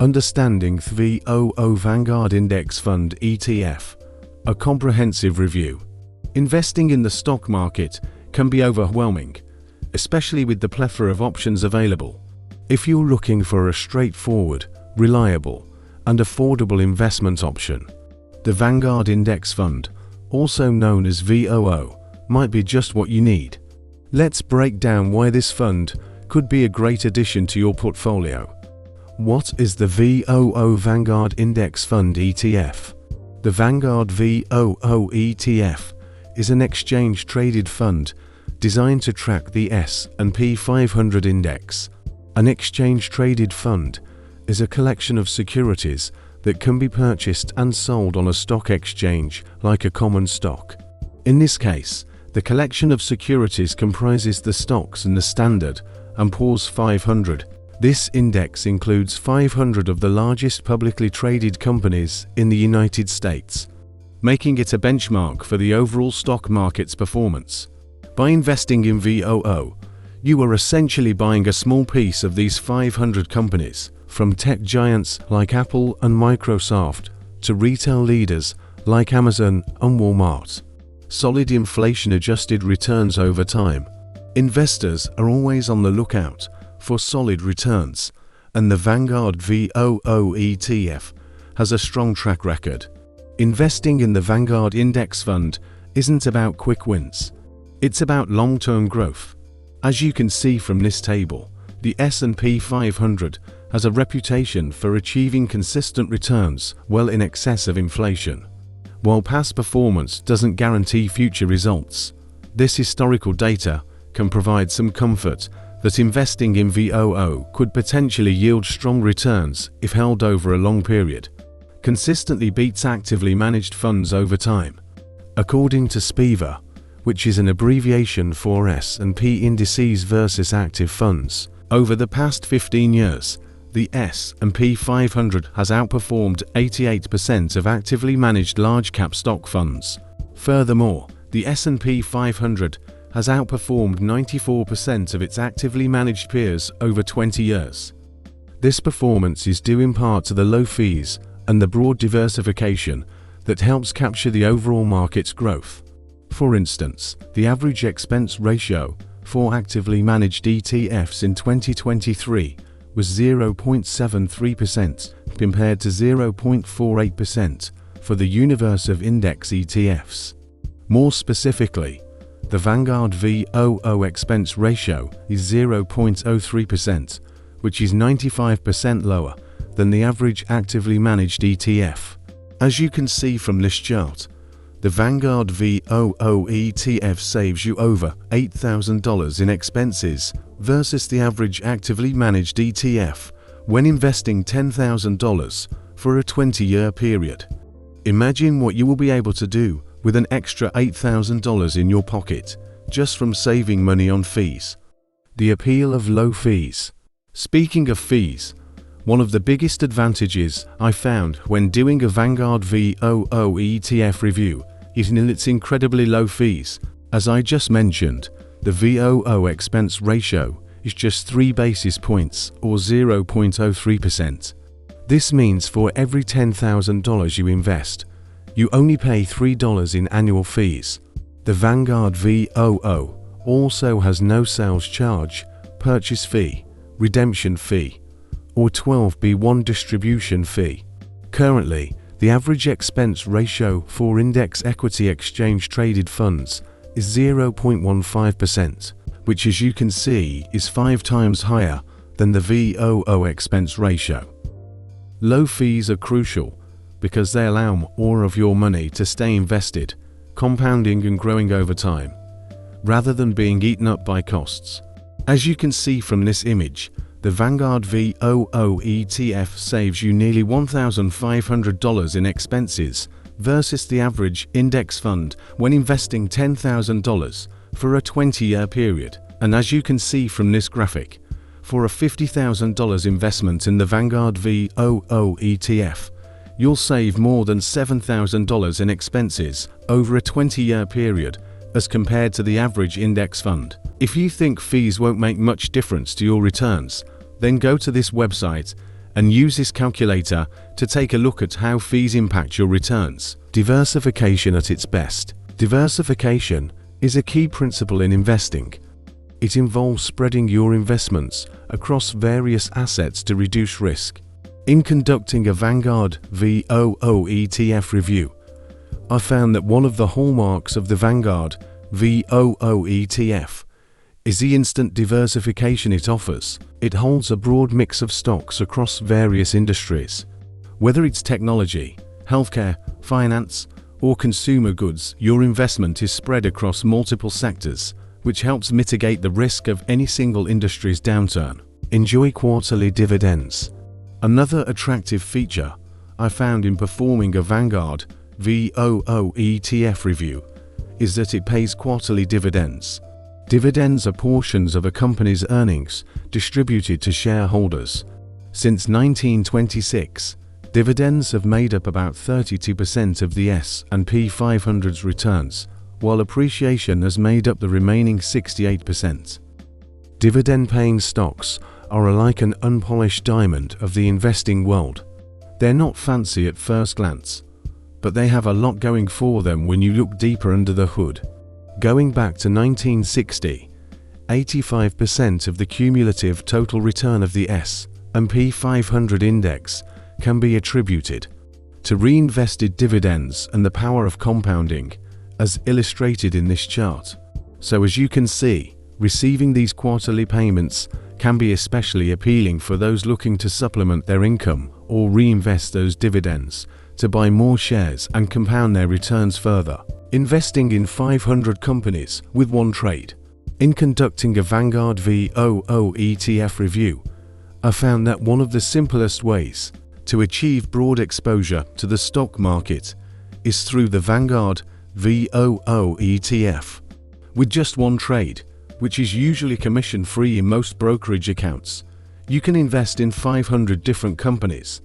Understanding the VOO Vanguard Index Fund ETF. A comprehensive review. Investing in the stock market can be overwhelming, especially with the plethora of options available. If you're looking for a straightforward, reliable, and affordable investment option, the Vanguard Index Fund, also known as VOO, might be just what you need. Let's break down why this fund could be a great addition to your portfolio. What is the VOO Vanguard Index Fund ETF? The Vanguard VOO ETF is an exchange-traded fund designed to track the S&P 500 index. An exchange-traded fund is a collection of securities that can be purchased and sold on a stock exchange like a common stock. In this case, the collection of securities comprises the stocks in the Standard & Poor's 500. This index includes 500 of the largest publicly traded companies in the United States, making it a benchmark for the overall stock market's performance. By investing in VOO, you are essentially buying a small piece of these 500 companies, from tech giants like Apple and Microsoft to retail leaders like Amazon and Walmart. Solid inflation-adjusted returns over time. Investors are always on the lookout for solid returns, and the Vanguard VOO ETF has a strong track record. Investing in the Vanguard Index Fund isn't about quick wins. It's about long-term growth. As you can see from this table, the S&P 500 has a reputation for achieving consistent returns well in excess of inflation. While past performance doesn't guarantee future results, this historical data can provide some comfort that investing in VOO could potentially yield strong returns if held over a long period. Consistently beats actively managed funds over time. According to SPIVA, which is an abbreviation for S&P Indices versus Active Funds, over the past 15 years, the S&P 500 has outperformed 88% of actively managed large-cap stock funds. Furthermore, the S&P 500 has outperformed 94% of its actively managed peers over 20 years. This performance is due in part to the low fees and the broad diversification that helps capture the overall market's growth. For instance, the average expense ratio for actively managed ETFs in 2023 was 0.73% compared to 0.48% for the universe of index ETFs. More specifically, the Vanguard VOO expense ratio is 0.03%, which is 95% lower than the average actively managed ETF. As you can see from this chart, the Vanguard VOO ETF saves you over $8,000 in expenses versus the average actively managed ETF when investing $10,000 for a 20-year period. Imagine what you will be able to do with an extra $8,000 in your pocket just from saving money on fees. The appeal of low fees. Speaking of fees, one of the biggest advantages I found when doing a Vanguard VOO ETF review is in its incredibly low fees. As I just mentioned, the VOO expense ratio is just 3 basis points or 0.03%. This means for every $10,000 you invest, you only pay $3 in annual fees. The Vanguard VOO also has no sales charge, purchase fee, redemption fee, or 12b1 distribution fee. Currently, the average expense ratio for index equity exchange-traded funds is 0.15%, which as you can see is 5 times higher than the VOO expense ratio. Low fees are crucial because they allow more of your money to stay invested, compounding and growing over time, rather than being eaten up by costs. As you can see from this image, the Vanguard VOO ETF saves you nearly $1,500 in expenses versus the average index fund when investing $10,000 for a 20-year period. And as you can see from this graphic, for a $50,000 investment in the Vanguard VOO ETF, you'll save more than $7,000 in expenses over a 20-year period as compared to the average index fund. If you think fees won't make much difference to your returns, then go to this website and use this calculator to take a look at how fees impact your returns. Diversification at its best. Diversification is a key principle in investing. It involves spreading your investments across various assets to reduce risk. In conducting a Vanguard VOO ETF review, I found that one of the hallmarks of the Vanguard VOO ETF is the instant diversification it offers. It holds a broad mix of stocks across various industries. Whether it's technology, healthcare, finance, or consumer goods, your investment is spread across multiple sectors, which helps mitigate the risk of any single industry's downturn. Enjoy quarterly dividends. Another attractive feature I found in performing a Vanguard VOO ETF review is that it pays quarterly dividends. Dividends are portions of a company's earnings distributed to shareholders. Since 1926, dividends have made up about 32% of the S&P 500's returns, while appreciation has made up the remaining 68%. Dividend-paying stocks are like an unpolished diamond of the investing world. They're not fancy at first glance, but they have a lot going for them when you look deeper under the hood. Going back to 1960, 85% of the cumulative total return of the S&P 500 index can be attributed to reinvested dividends and the power of compounding, as illustrated in this chart. So as you can see, receiving these quarterly payments can be especially appealing for those looking to supplement their income or reinvest those dividends to buy more shares and compound their returns further. Investing in 500 companies with one trade. In conducting a Vanguard VOO ETF review, I found that one of the simplest ways to achieve broad exposure to the stock market is through the Vanguard VOO ETF. With just one trade, which is usually commission-free in most brokerage accounts, you can invest in 500 different companies.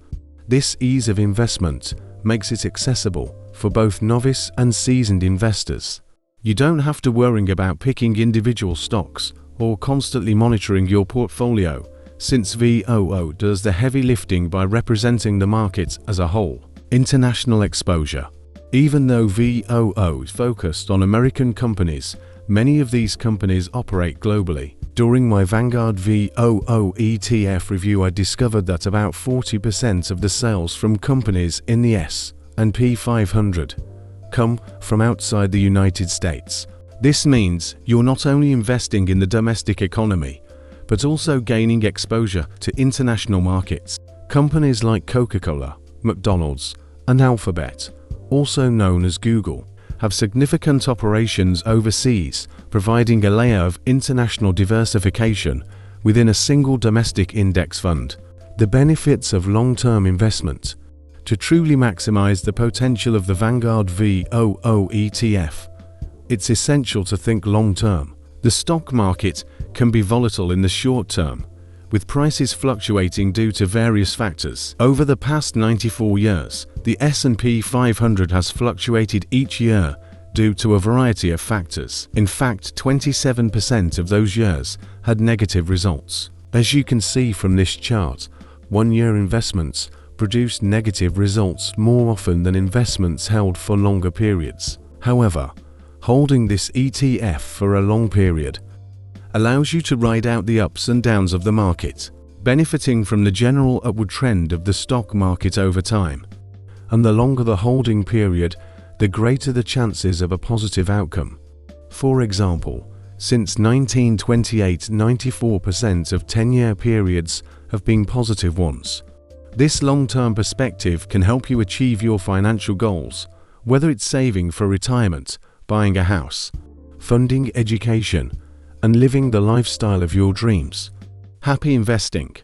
This ease of investment makes it accessible for both novice and seasoned investors. You don't have to worry about picking individual stocks or constantly monitoring your portfolio, since VOO does the heavy lifting by representing the market as a whole. International exposure. Even though VOO is focused on American companies, many of these companies operate globally. During my Vanguard VOO ETF review, I discovered that about 40% of the sales from companies in the S&P 500 come from outside the United States. This means you're not only investing in the domestic economy, but also gaining exposure to international markets. Companies like Coca-Cola, McDonald's, and Alphabet, also known as Google, have significant operations overseas, providing a layer of international diversification within a single domestic index fund. The benefits of long-term investment. To truly maximize the potential of the Vanguard VOO ETF, it's essential to think long-term. The stock market can be volatile in the short term, with prices fluctuating due to various factors. Over the past 94 years, the S&P 500 has fluctuated each year due to a variety of factors. In fact, 27% of those years had negative results. As you can see from this chart, one-year investments produce negative results more often than investments held for longer periods. However, holding this ETF for a long period allows you to ride out the ups and downs of the market, benefiting from the general upward trend of the stock market over time. And the longer the holding period, the greater the chances of a positive outcome. For example, since 1928, 94% of 10-year periods have been positive ones. This long-term perspective can help you achieve your financial goals, whether it's saving for retirement, buying a house, funding education, and living the lifestyle of your dreams. Happy investing!